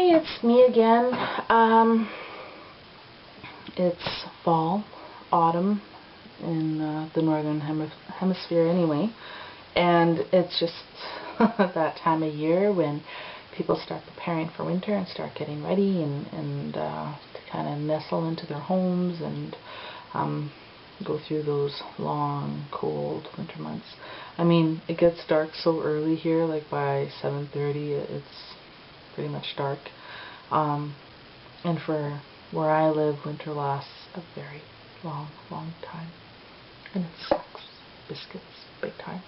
Hi, it's me again. It's fall, autumn in the northern hemisphere anyway, and it's just that time of year when people start preparing for winter and start getting ready and to kind of nestle into their homes and go through those long, cold winter months. I mean, it gets dark so early here, like by 7:30 it's pretty much dark. And for where I live, winter lasts a very long, long time. And it sucks. Biscuits, big time.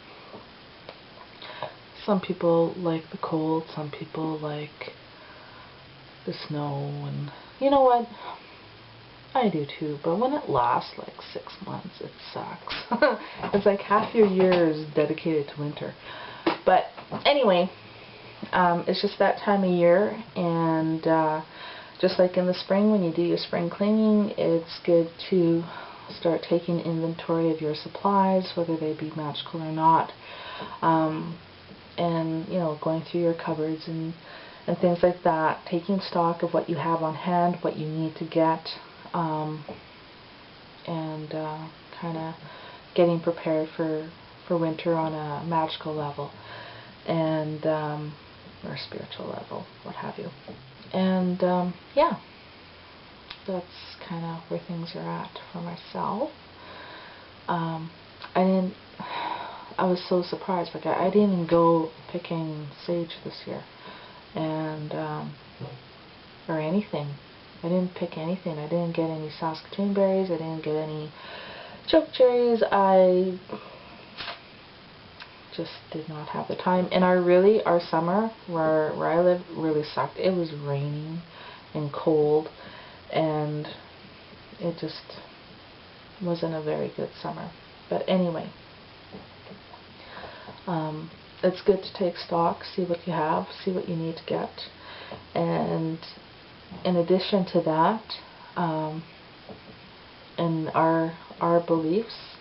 Some people like the cold, some people like the snow, and you know what? I do too, but when it lasts like 6 months, it sucks. It's like half your year is dedicated to winter. But anyway, it's just that time of year, and just like in the spring when you do your spring cleaning, it's good to start taking inventory of your supplies, whether they be magical or not, and you know, going through your cupboards and things like that, taking stock of what you have on hand, what you need to get, and kind of getting prepared for winter on a magical level and or spiritual level, what have you. And yeah, that's kind of where things are at for myself. I was so surprised, like I didn't even go picking sage this year, and or anything. I didn't pick anything. I didn't get any Saskatoon berries. I didn't get any chokecherries. I just did not have the time. And our summer where I live really sucked. It was raining and cold, and it just wasn't a very good summer. But anyway, it's good to take stock, see what you have, see what you need to get, and in addition to that, in our beliefs,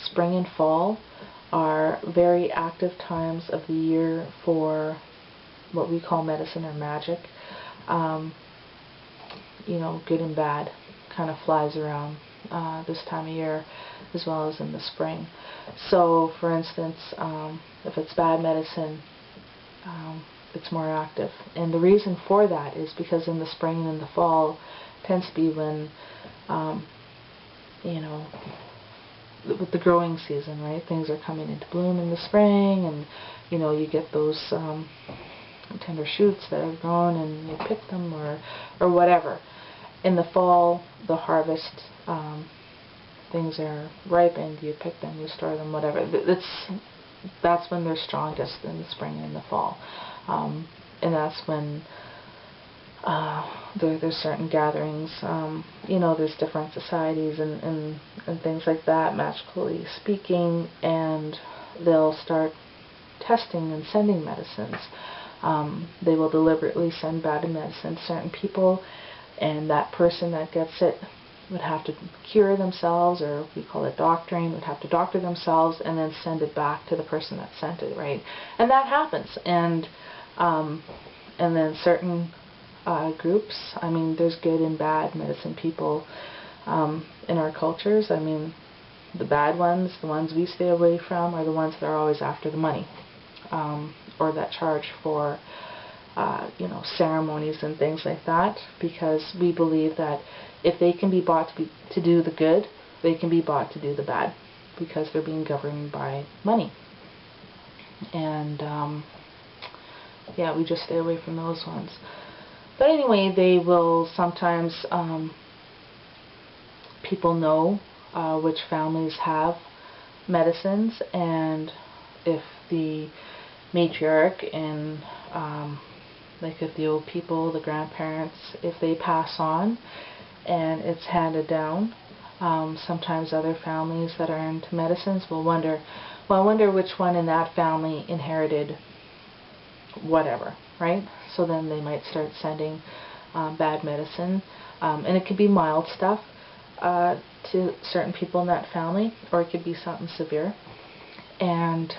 spring and fall are very active times of the year for what we call medicine or magic. You know, good and bad kind of flies around this time of year, as well as in the spring. So, for instance, if it's bad medicine, it's more active. And the reason for that is because in the spring and in the fall tends to be when, you know, with the growing season, right? Things are coming into bloom in the spring, and you know, you get those tender shoots that are grown, and you pick them or whatever. In the fall, the harvest, things are ripened, you pick them, you store them, whatever. That's when they're strongest, in the spring and the fall. And that's when there's certain gatherings, you know, there's different societies and things like that, magically speaking, and they'll start testing and sending medicines. They will deliberately send bad medicine to certain people, and that person that gets it would have to cure themselves, or we call it doctoring, would have to doctor themselves and then send it back to the person that sent it, right? And that happens. And then certain groups, I mean, there's good and bad medicine people in our cultures. I mean, the bad ones, the ones we stay away from, are the ones that are always after the money, or that charge for you know, ceremonies and things like that, because we believe that if they can be bought to do the good, they can be bought to do the bad, because they're being governed by money. And yeah, we just stay away from those ones. But anyway, they will sometimes, people know which families have medicines, and if the matriarch and like if the old people, the grandparents, if they pass on and it's handed down, sometimes other families that are into medicines will wonder, well, I wonder which one in that family inherited whatever, right? So then they might start sending bad medicine, and it could be mild stuff to certain people in that family, or it could be something severe, and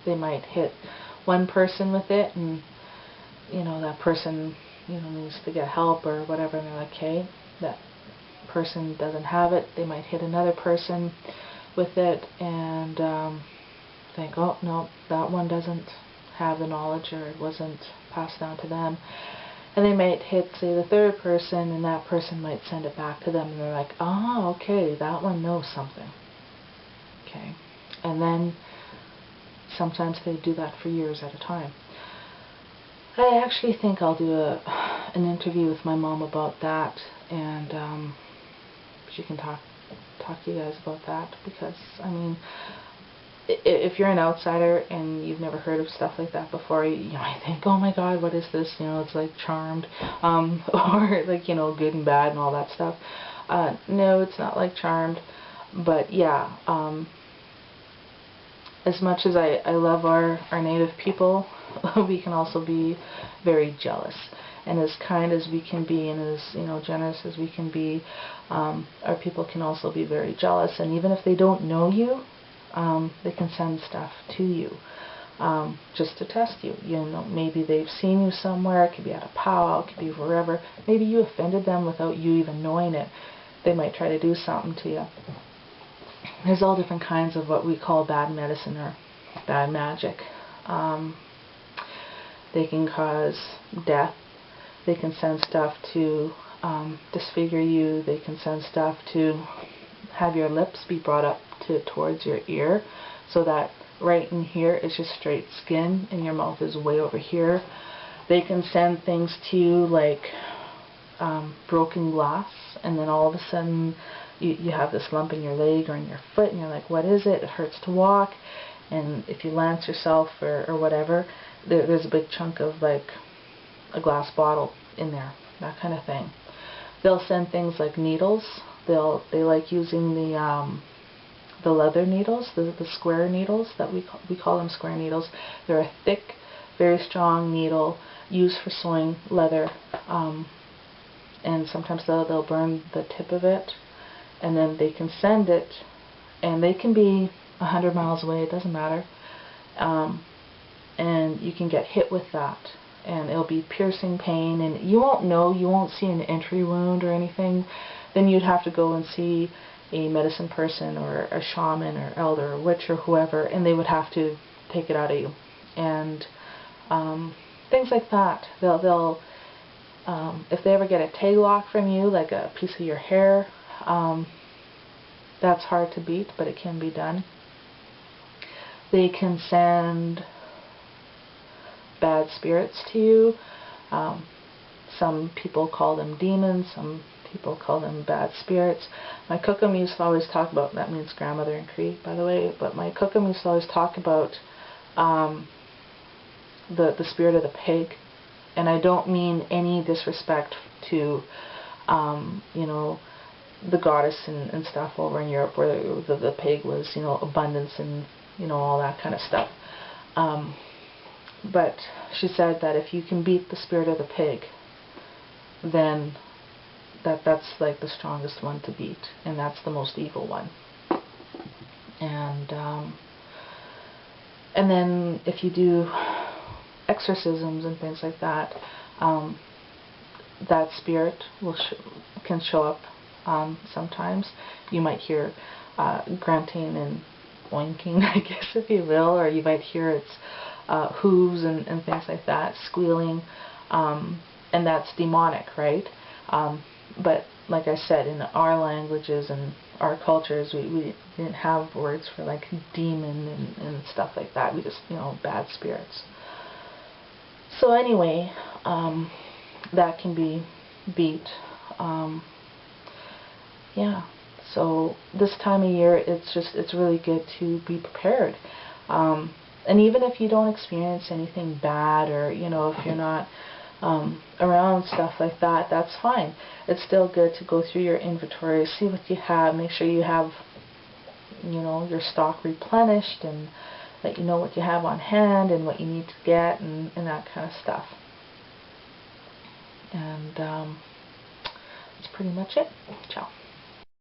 they might hit one person with it, and you know, that person, needs to get help or whatever, and they're like, okay, that person doesn't have it. They might hit another person with it and think, oh no, that one doesn't have the knowledge, or it wasn't passed down to them. And they might hit, say, the third person, and that person might send it back to them, and they're like, oh, okay, that one knows something. Okay. And then sometimes they do that for years at a time. I actually think I'll do an interview with my mom about that, and she can talk to you guys about that, because, I mean, if you're an outsider and you've never heard of stuff like that before, you might think, oh my god, what is this? It's like Charmed, or like, Good and Bad and all that stuff. No, it's not like Charmed, but yeah, as much as I love our native people, we can also be very jealous. And as kind as we can be, and as generous as we can be, our people can also be very jealous. And even if they don't know you, they can send stuff to you just to test you. Maybe they've seen you somewhere. It could be at a powwow. It could be wherever. Maybe you offended them without you even knowing it. They might try to do something to you. There's all different kinds of what we call bad medicine or bad magic. They can cause death. They can send stuff to disfigure you. They can send stuff to have your lips be brought up towards your ear, so that right in here is just straight skin and your mouth is way over here. They can send things to you like broken glass, and then all of a sudden you have this lump in your leg or in your foot, and you're like, what is it? It hurts to walk. And if you lance yourself or whatever, there's a big chunk of like a glass bottle in there, that kind of thing. They'll send things like needles. They like using the leather needles, the square needles that we call them square needles. They're a thick, very strong needle used for sewing leather, and sometimes they'll burn the tip of it, and then they can send it, and they can be 100 miles away, it doesn't matter, and you can get hit with that, and it'll be piercing pain, and you won't see an entry wound or anything. Then you'd have to go and see a medicine person or a shaman or elder or witch or whoever, and they would have to take it out of you, and things like that. They'll if they ever get a tag lock from you, like a piece of your hair, that's hard to beat, but it can be done. They can send bad spirits to you. Some people call them demons, some people call them bad spirits. My Kokum used to always talk about, that means grandmother in Cree, by the way, but my Kokum used to always talk about the spirit of the pig. And I don't mean any disrespect to, the goddess and stuff over in Europe, where the pig was, abundance and, all that kind of stuff. But she said that if you can beat the spirit of the pig, then that's like the strongest one to beat, and that's the most evil one. And then if you do exorcisms and things like that, that spirit can show up sometimes. You might hear grunting and oinking, I guess, if you will, or you might hear its hooves and things like that, squealing, and that's demonic, right? But like I said, in our languages and our cultures, we didn't have words for like demon and stuff like that. We just, bad spirits. So anyway, that can be beat. Yeah. So this time of year, it's really good to be prepared. And even if you don't experience anything bad, or if you're not around stuff like that, that's fine. It's still good to go through your inventory, see what you have, make sure you have your stock replenished, and that you know what you have on hand and what you need to get, and that kind of stuff. And that's pretty much it. Ciao.